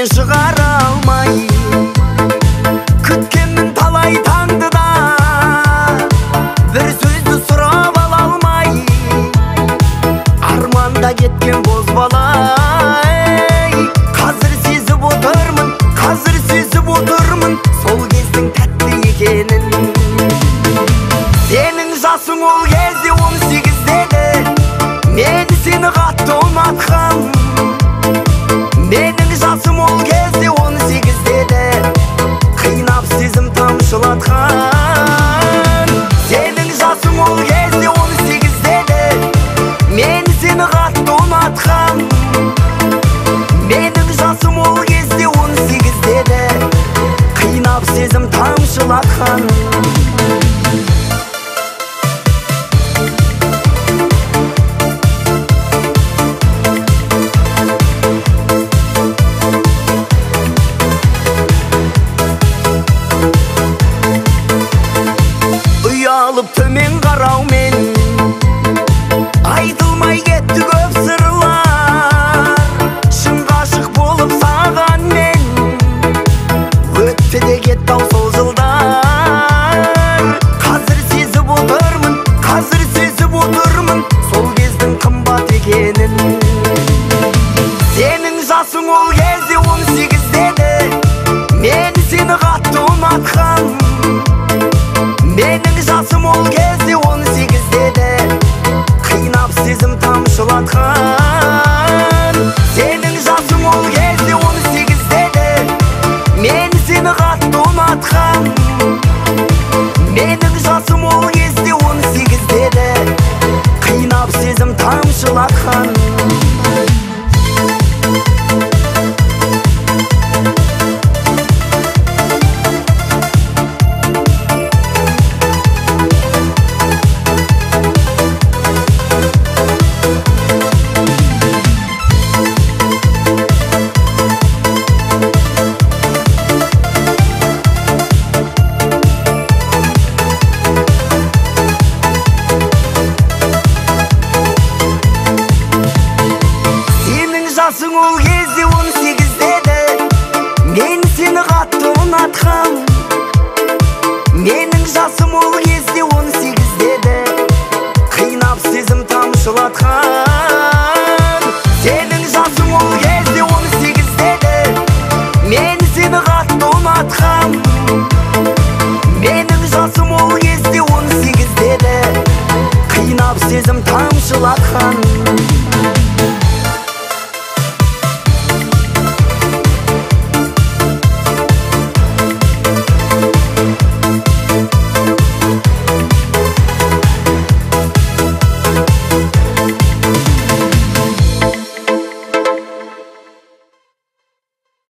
көңілімнен шығара алмай күткенмін талай таңды да бір сөзді сұрап ала алмай арманда кеткен бозбала қазір сезіп отырмын сол кездің тәтті екенін сенің жасың ол кезде 18-дегі мен сені қатты ұнатқам менің жасым ол кезде 18-дегі қинап сезім тамшылатқан сенің жасың ол кезде 18-дегі мен сені қатты ұнатқам менің жасым ол кезде 18-дегі қинап сезім тамшылатқан төмен қараумен айтылмай кетті көп сырлар шын ғашық болып саған мен өтті де кетті ау сол жылдар қазір сезіп отырмын сол кездің қымбат екенін сенің жасың ол кезде 18-дегі мен сені қатты ұнатқам менің жасым ол кезде 18-дегі қинап сезім тамшылатқан сенің жасың ол кезде 18-дегі мен сені қатты ұнатқам менің жасым ол кезде 18-дегі қинап сезім тамшылатқан жасың ол кезде 18-дегі мен сені қатты ұнатқам менің жасым ол кезде 18-дегі қинап сезім тамшылатқан сенің жасың ол кезде 18-дегі мен сені қатты ұнатқам менің жасым ол кезде 18-дегі қинап сезім тамшылатқан